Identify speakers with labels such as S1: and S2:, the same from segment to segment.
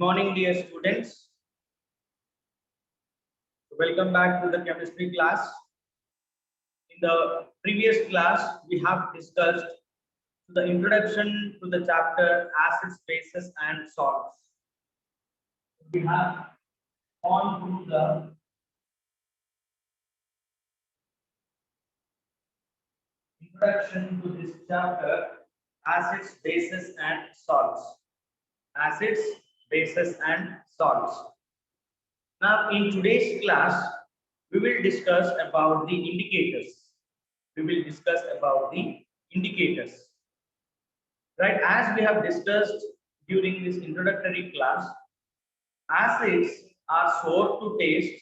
S1: Morning, dear students. Welcome back to the chemistry class. In the previous class, we have discussed the introduction to the chapter acids, bases, and salts. We have gone through the introduction to this chapter acids, bases, and salts. Acids, bases, and salts. Now, in today's class, we will discuss about the indicators. We will discuss about the indicators. Right, as we have discussed during this introductory class, acids are sour to taste.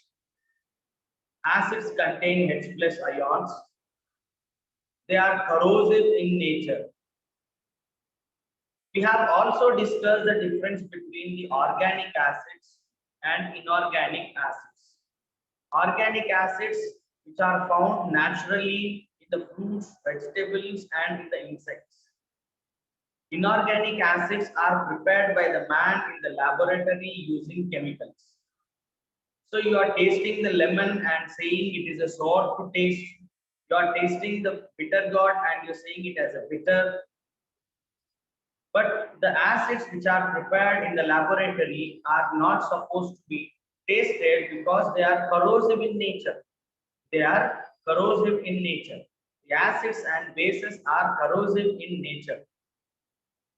S1: Acids contain H plus ions. They are corrosive in nature. We have also discussed the difference between the organic acids and inorganic acids. Organic acids, which are found naturally in the fruits, vegetables, and in the insects. Inorganic acids are prepared by the man in the laboratory using chemicals. So you are tasting the lemon and saying it is a sour to taste. You are tasting the bitter gourd and you're saying it as a bitter. But the acids which are prepared in the laboratory are not supposed to be tasted because they are corrosive in nature. They are corrosive in nature. The acids and bases are corrosive in nature.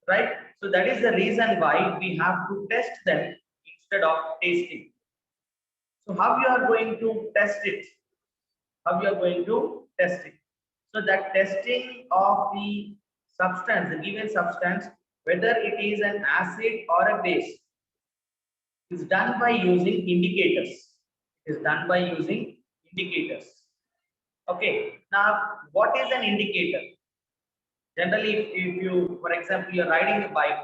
S1: Right? So that is the reason why we have to test them instead of tasting. So how you are going to test it? How you are going to test it? So that testing of the substance, the given substance, whether it is an acid or a base, is done by using indicators. It is done by using indicators. Okay. Now, what is an indicator? Generally, if you, for example, you are riding a bike,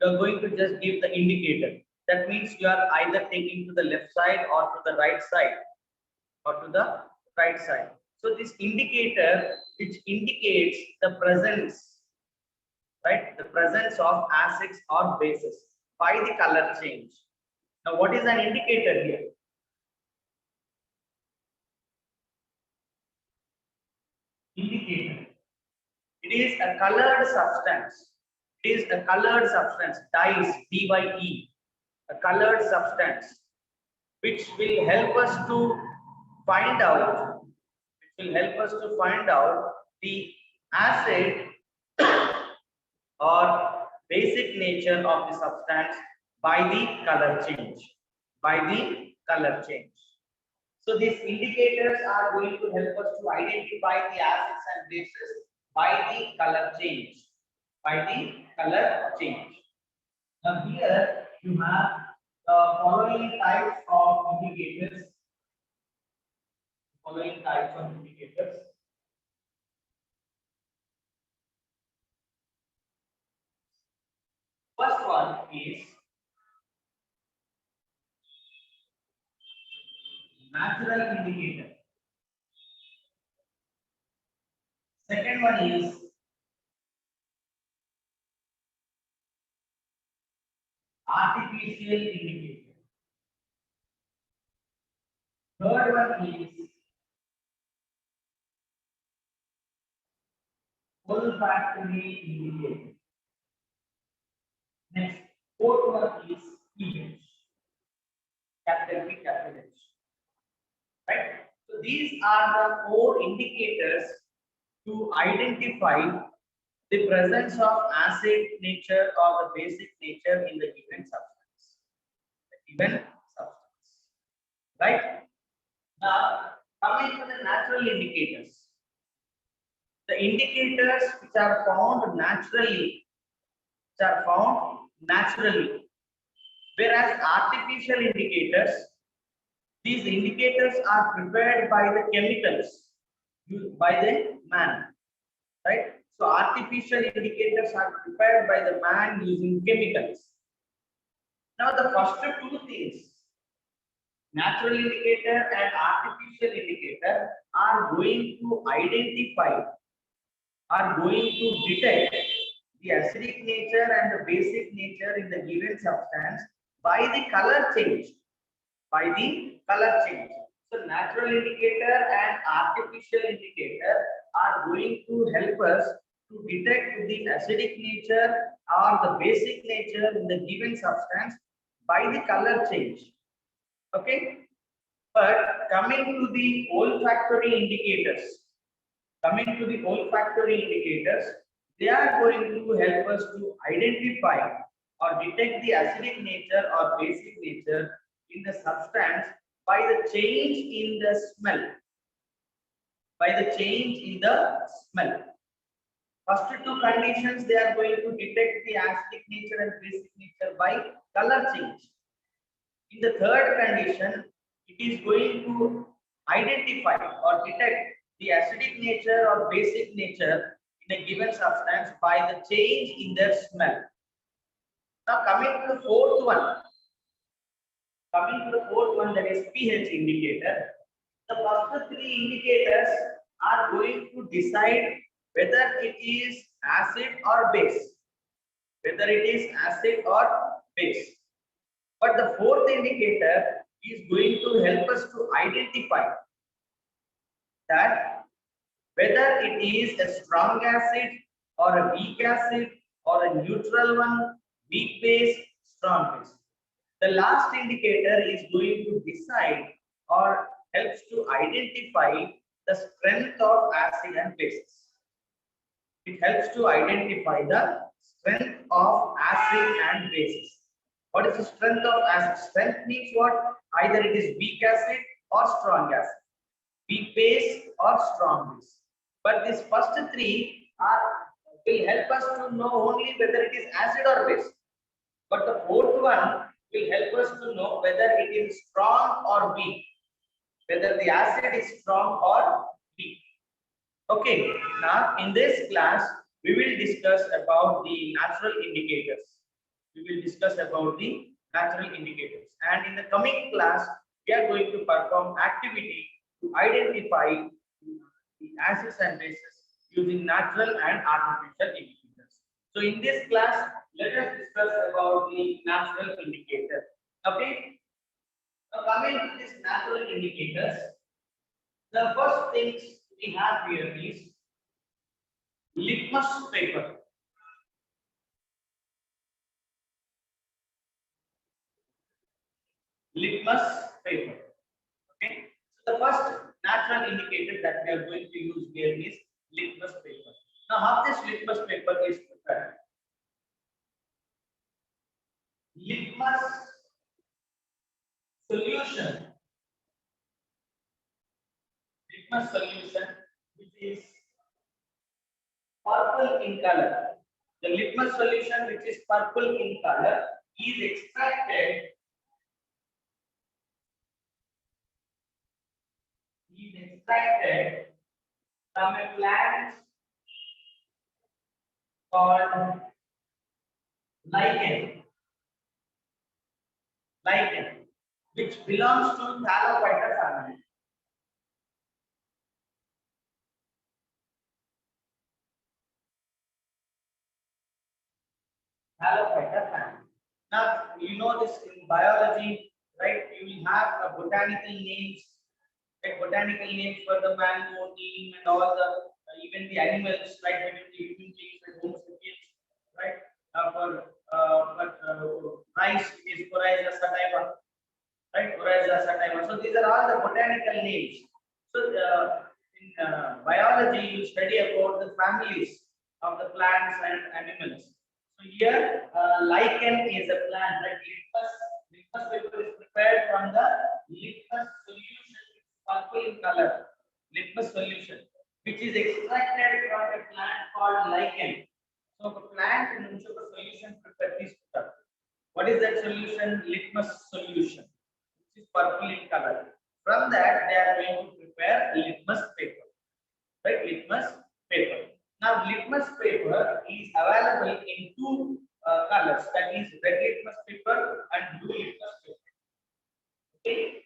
S1: you are going to just give the indicator. That means you are either taking to the left side or to the right side or to the right side. So this indicator, which indicates the presence, right? The presence of acids or bases by the color change. Now, what is an indicator here? Indicator. It is a colored substance. It is a colored substance, dyes, D-Y-E, a colored substance, which will help us to find out, the acid or basic nature of the substance by the color change. By the color change. So these indicators are going to help us to identify the acids and bases by the color change. By the color change. Now here you have the following types of indicators. Following types of indicators. First one is natural indicator. Second one is artificial indicator. Third one is olfactory indicator. Next, fourth one is pH. Capital P, capital H. Right? So these are the four indicators to identify the presence of acid nature or the basic nature in the given substance. Right? Now, coming to the natural indicators. The indicators which are found naturally, whereas artificial indicators, these indicators are prepared by the chemicals used by the man, right? So artificial indicators are prepared by the man using chemicals. Now the first two things, natural indicator and artificial indicator, are going to identify, are going to detect the acidic nature and the basic nature in the given substance by the color change. By the color change. So natural indicator and artificial indicator are going to help us to detect the acidic nature or the basic nature in the given substance by the color change. Okay. But coming to the olfactory indicators, they are going to help us to identify or detect the acidic nature or basic nature in the substance by the change in the smell. First two conditions, they are going to detect the acidic nature and basic nature by color change. In the third condition, it is going to identify or detect the acidic nature or basic nature in a given substance by the change in their smell. Now coming to the fourth one, that is pH indicator. The first three indicators are going to decide whether it is acid or base. But the fourth indicator is going to help us to identify that whether it is a strong acid or a weak acid or a neutral one, weak base, strong base. The last indicator is going to decide or helps to identify the strength of acid and bases. It helps to identify the strength of acid and bases. What is the strength of acid? Strength means what? Either it is weak acid or strong acid, weak base or strong base. But these first three will help us to know only whether it is acid or base. But the fourth one will help us to know whether it is strong or weak, whether the acid is strong or weak. Okay, now in this class, we will discuss about the natural indicators. And in the coming class, we are going to perform activity to identify the acids and bases using natural and artificial indicators. So in this class, let us discuss about the natural indicator. Okay. Now coming to these natural indicators, the first things we have here is litmus paper. Okay. So the first natural indicator that we are going to use here is litmus paper. Now how this litmus paper is prepared? Litmus solution. Which is purple in color. The litmus solution which is purple in color is extracted from a plant called lichen, which belongs to Thallophyta family. Now, you know this in biology, right? You will have botanical names, like botanical names for the mango, neem, and all the even the animals, like even the human beings, like Homo sapiens, right? Rice is Oryza sativa, right? Oryza sativa. So these are all the botanical names. So in biology, you study about the families of the plants and animals. So here, lichen is a plant, like litmus paper is prepared from the litmus solution, purple in color, litmus solution, which is extracted from a plant called lichen. So the plant in which the solution prepared is stuff. What is that solution? Litmus solution, which is purple in color. From that, they are going to prepare litmus paper, right? Litmus paper. Now, litmus paper is available in two colors, that is red litmus paper and blue litmus paper. Okay.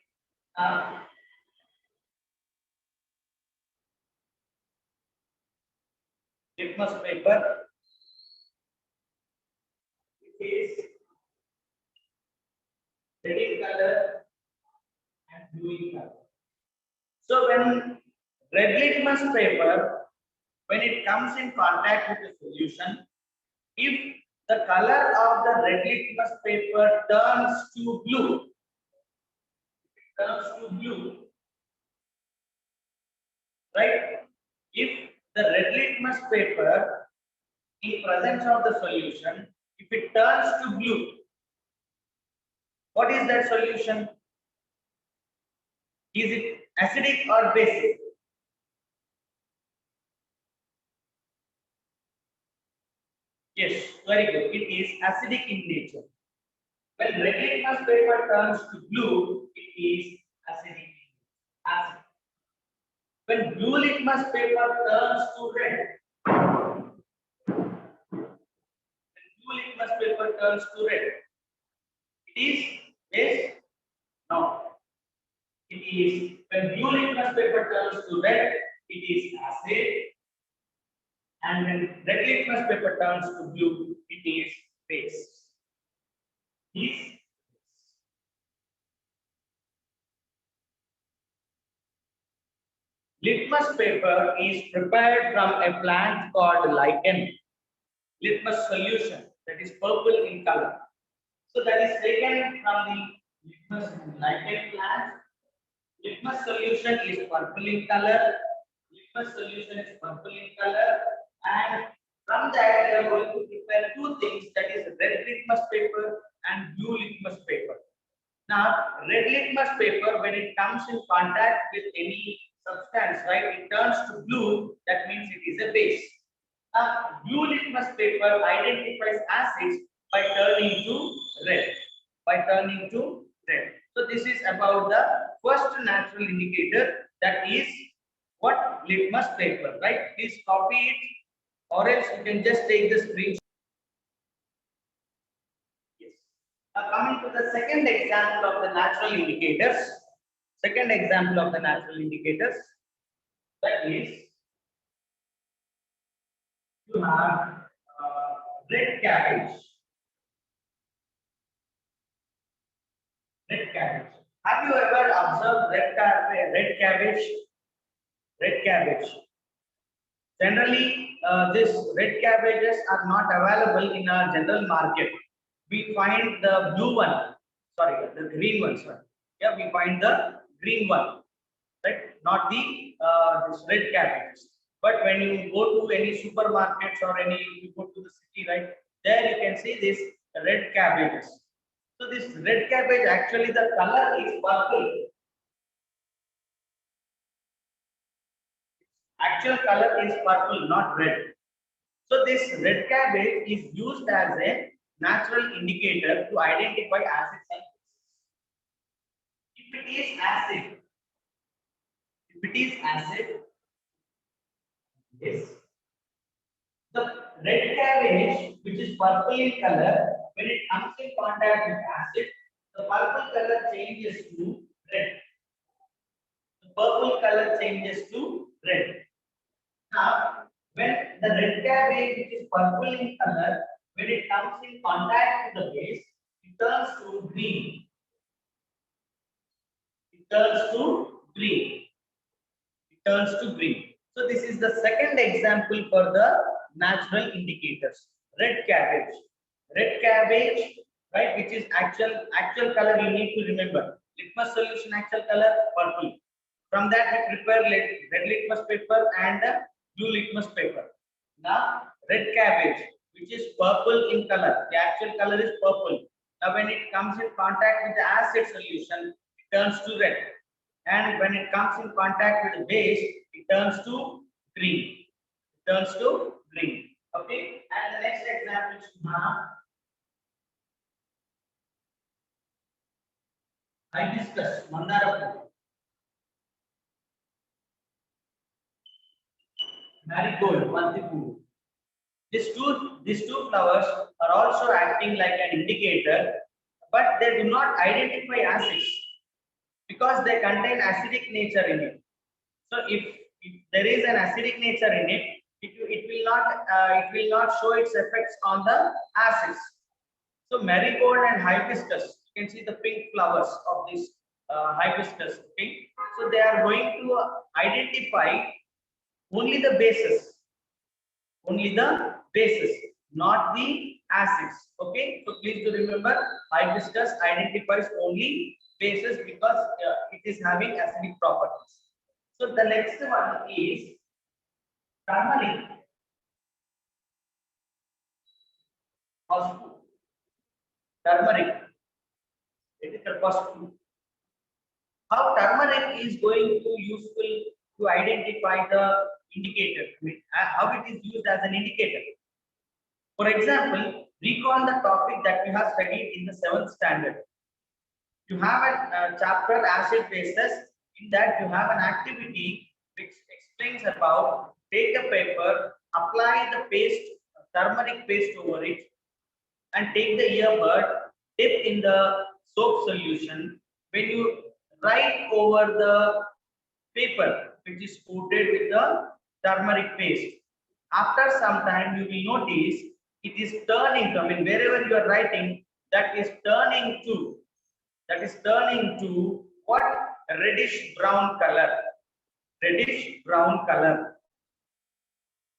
S1: Litmus paper is red in color and blue in color. So when red litmus paper, when it comes in contact with the solution, if the color of the red litmus paper turns to blue, right? If the red litmus paper in presence of the solution, if it turns to blue, what is that solution? Is it acidic or basic? Yes, very good. It is acidic in nature. When red litmus paper turns to blue, it is acidic. Acid. When blue litmus paper turns to red, blue litmus paper turns to red, it is base? No. It is when blue litmus paper turns to red, it is acid, and when red litmus paper turns to blue, it is base. Is litmus paper is prepared from a plant called lichen. Litmus solution that is purple in color. So that is taken from the litmus lichen plant. Litmus solution is purple in color. Litmus solution is purple in color, and from that we are going to prepare two things, that is red litmus paper and blue litmus paper. Now, red litmus paper, when it comes in contact with any substance, right, it turns to blue. That means it is a base. Now, blue litmus paper identifies acids by turning to red. So this is about the first natural indicator, that is what litmus paper, right? Please copy it, or else you can just take the screenshot. Yes. Now coming to the second example of the natural indicators. Second example of the natural indicators, that is you have red cabbage. Red cabbage. Have you ever observed red cabbage? Red cabbage. Generally, these red cabbages are not available in our general market. We find the blue one, sorry, the green one, sorry. Yeah, we find the green one, right? Not the this red cabbages. But when you go to any supermarkets or you go to the city, right, there you can see this red cabbages. So this red cabbage, actually the color is purple. Actual color is purple, not red. So this red cabbage is used as a natural indicator to identify acids and bases. If it is acid, yes. The red cabbage, which is purple in color, when it comes in contact with acid, the purple color changes to red. The purple color changes to red. Now, when the red cabbage, which is purple in color, when it comes in contact with the base, it turns to green. So this is the second example for the natural indicators. Red cabbage. Red cabbage, right, which is actual color, you need to remember. Litmus solution actual color purple. From that we prepare red litmus paper and blue litmus paper. Now red cabbage, which is purple in color, the actual color is purple. Now when it comes in contact with the acid solution, it turns to red, and when it comes in contact with the base, it turns to green. Okay, and the next example is hibiscus, mandara, marigold, Vantipu. These two flowers are also acting like an indicator, but they do not identify acids because they contain acidic nature in it. So if there is an acidic nature in it, it will not show its effects on the acids. So marigold and hibiscus, You can see the pink flowers of this hibiscus. Okay, so they are going to identify only the bases, not the acids. Okay, so please do remember, hibiscus identifies only bases because it is having acidic properties. So the next one is turmeric. Pasupu. Turmeric. It is the pasupu. How turmeric is going to useful to identify the indicator? I mean, how it is used as an indicator. For example, recall the topic that we have studied in the 7th standard. You have a chapter acid bases. In that you have an activity which explains about take a paper, apply the paste, turmeric paste over it, and take the earbud, dip in the soap solution. When you write over the paper which is coated with the turmeric paste, after some time you will notice it is turning to, I mean, wherever you are writing, that is turning to what? Reddish brown color. Reddish brown color.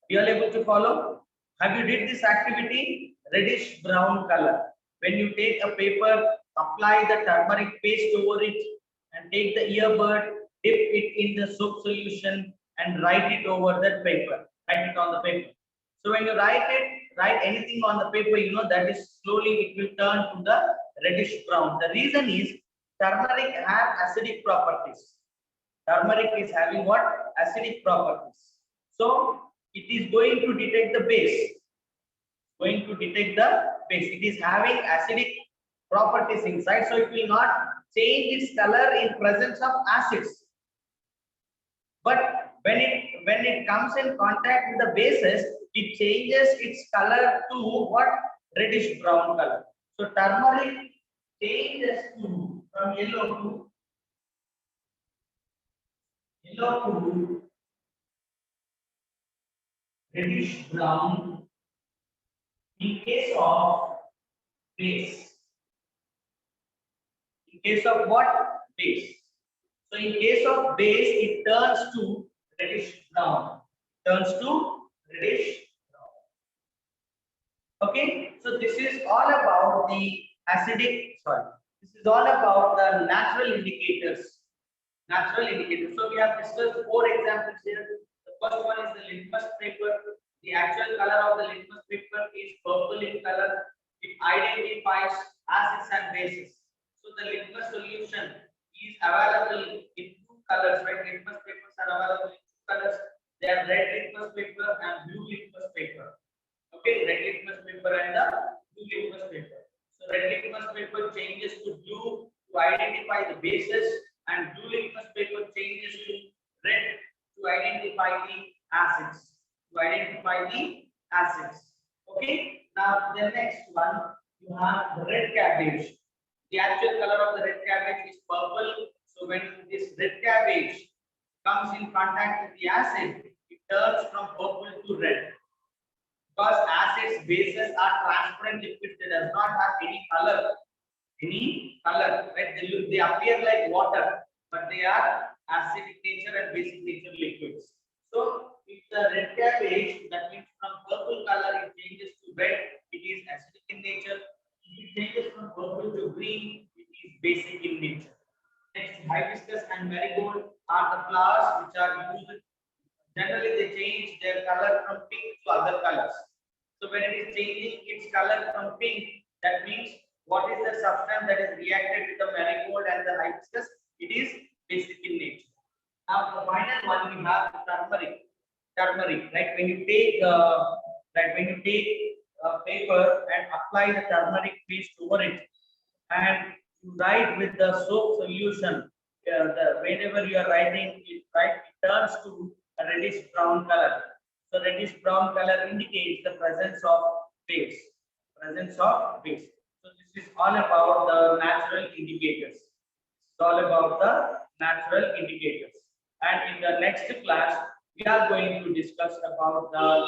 S1: You are able to follow? Have you did this activity? Reddish brown color. When you take a paper, apply the turmeric paste over it, and take the earbud, dip it in the soap solution, and write it over that paper. Write it on the paper. So when you write anything on the paper, you know that is slowly it will turn to the reddish brown. The reason is turmeric has acidic properties. Turmeric is having what? Acidic properties. So it is going to detect the base. It is having acidic properties inside, so it will not change its color in presence of acids. But when it comes in contact with the bases, it changes its color to what? Reddish brown color. So turmeric changes from yellow to reddish brown in case of base. In case of what? Base. So in case of base, it turns to reddish brown. Okay, so this is all about the this is all about the natural indicators. So we have discussed 4 examples here. The first one is the litmus paper. The actual color of the litmus paper is purple in color. It identifies acids and bases. So the litmus solution is available in 2 colors, right? Litmus papers are available in 2 colors. They are red litmus paper and blue litmus paper. Okay, red litmus paper and the blue litmus paper. So red litmus paper changes to blue to identify the bases, and blue litmus paper changes to red to identify the acids. Okay. Now the next one, you have the red cabbage. The actual color of the red cabbage is purple. So when this red cabbage comes in contact with the acid, it turns from purple to red. Because acids, bases are transparent liquids, they does not have any color. Right? They appear like water, but they are acidic nature and basic nature liquids. So if the red cabbage, that means from purple color it changes to red, it is acidic in nature. If it changes from purple to green, it is basic in nature. Next, hibiscus and marigold are the flowers which are used. Generally, they change their color from pink to other colors. So when it is changing its color from pink, that means what is the substance that is reacted with the marigold and the hibiscus? It is basic in nature. Now the final one we have turmeric. Right? When you take paper and apply the turmeric paste over it, and you write with the soap solution, whenever you are writing it, right, it turns to a reddish brown color. So reddish brown color indicates the presence of base. So this is all about the natural indicators. And in the next class, we are going to discuss about the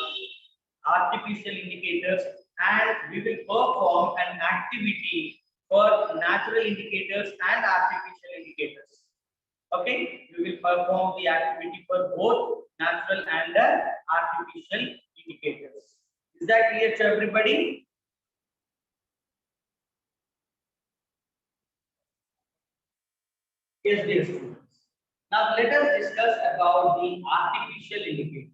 S1: artificial indicators, and we will perform an activity for natural indicators and artificial indicators. Okay, we will perform the activity for both natural and artificial indicators. Is that clear to everybody? Yes, dear students. Now let us discuss about the artificial indicator.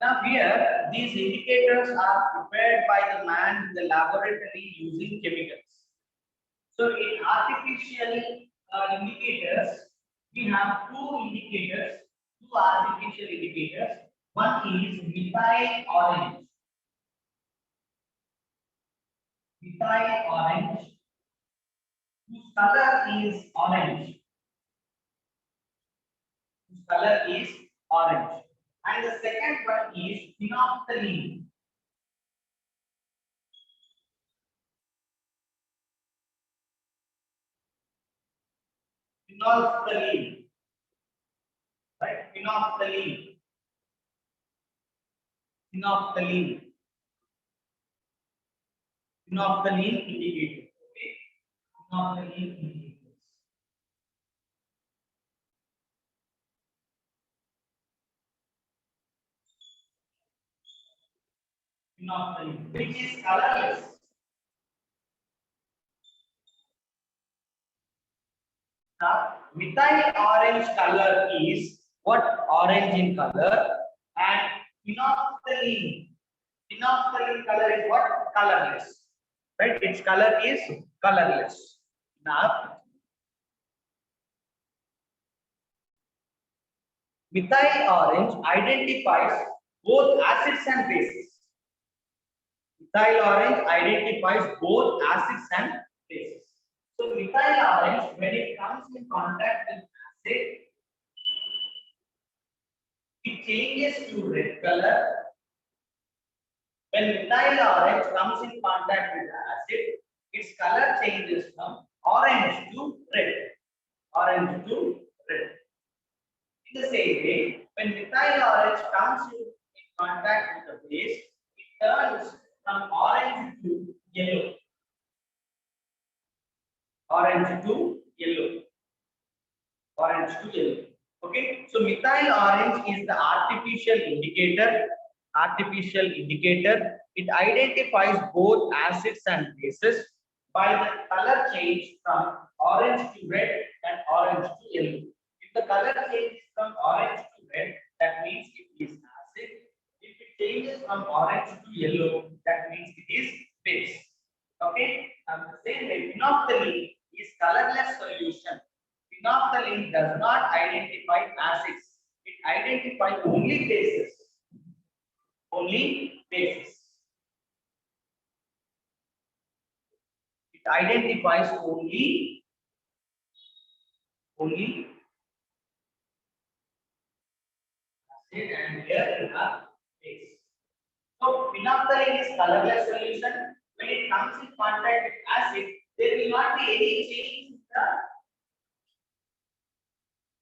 S1: Now here, these indicators are prepared by the man in the laboratory using chemicals. So in artificial indicators, we have two artificial indicators. One is methyl orange. Methyl orange, whose color is orange. Whose color is orange. And the second one is phenolphthalein. Phenolphthalein. Right? Phenolphthalein. Phenolphthalein. Phenolphthalein indicator. Okay. Phenolphthalein indicators. Phenolphthalein, which is colorless. Now, methyl orange color is what? Orange in color, and phenolphthalein. Phenolphthalein color is what? Colorless. Right? Its color is colorless. Now, methyl orange identifies both acids and bases. Methyl orange identifies both acids and bases. So methyl orange, when it comes in contact with acid, it changes to red color. When methyl orange comes in contact with acid, its color changes from orange to red. Orange to red. In the same way, when methyl orange comes in contact with the base, it turns from orange to yellow. Orange to yellow. Orange to yellow. Okay, so methyl orange is the artificial indicator. Artificial indicator. It identifies both acids and bases by the color change from orange to red and orange to yellow. If the color changes from orange to red, that means it is acid. If it changes from orange to yellow, that means it is base. Okay, and the same way, phenolphthalein is colorless solution. Phenolphthalein does not identify acids. It identifies only bases. Only bases. It identifies only acid, and here we have base. So phenolphthalein is colorless solution. When it comes in contact with acid, there will not be any change in the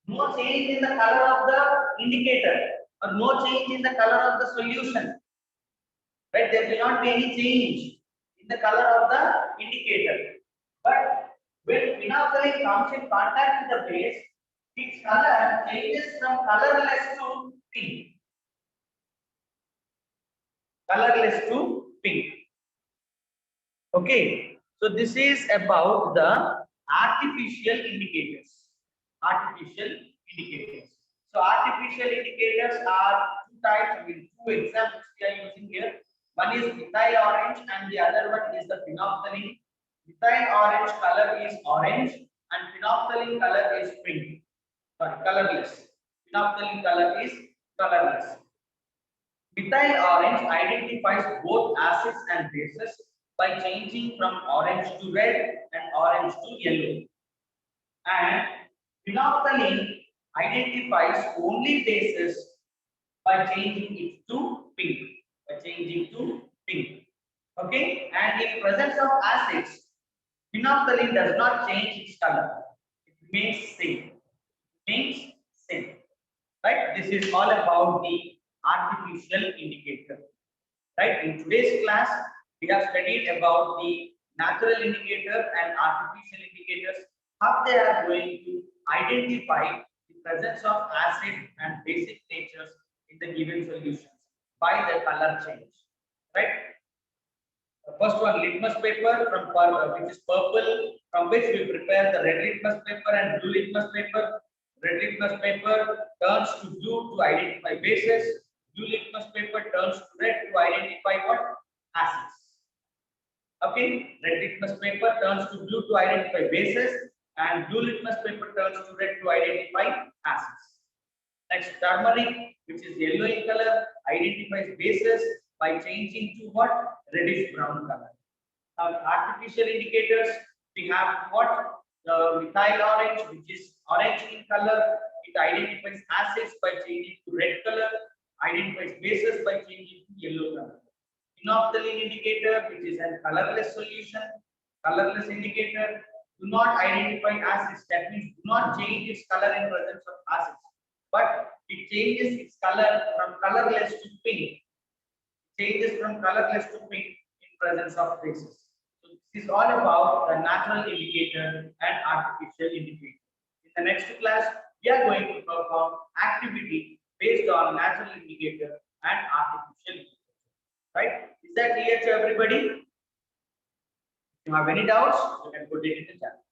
S1: no change in the color of the indicator, or no change in the color of the solution. Right? There will not be any change in the color of the indicator. But when phenolphthalein comes in contact with the base, its color changes from colorless to pink. Colorless to pink. Okay. So this is about the artificial indicators. Artificial indicators. So artificial indicators are two types. I mean, two examples we are using here. One is methyl orange and the other one is the phenolphthalein. Methyl orange color is orange and phenolphthalein color is pink. Sorry, colorless. Phenolphthalein color is colorless. Methyl orange identifies both acids and bases by changing from orange to red and orange to yellow. And phenolphthalein identifies only bases by changing it to pink. By changing to pink. Okay, and in presence of acids, phenolphthalein does not change its color. It remains same. Remains same. Right? This is all about the artificial indicator. Right? In today's class, we have studied about the natural indicator and artificial indicators, how they are going to identify the presence of acid and basic natures in the given solutions by the color change, right? The first one, litmus paper which is purple, from which we prepare the red litmus paper and blue litmus paper. Red litmus paper turns to blue to identify bases. Blue litmus paper turns to red to identify what? Acids. Okay, red litmus paper turns to blue to identify bases, and blue litmus paper turns to red to identify acids. Next, turmeric, which is yellow in color, identifies bases by changing to what? Reddish brown color. Now, artificial indicators, we have what? The methyl orange, which is orange in color. It identifies acids by changing to red color, identifies bases by changing to yellow color. Phenolphthalein indicator, which is a colorless solution, colorless indicator, do not identify acids. That means do not change its color in presence of acids, but it changes its color from colorless to pink. Changes from colorless to pink in presence of bases. So this is all about the natural indicator and artificial indicator. In the next class, we are going to perform activity based on natural indicator and artificial indicator. Right? Is that clear to everybody? If you have any doubts, you can put it in the chat.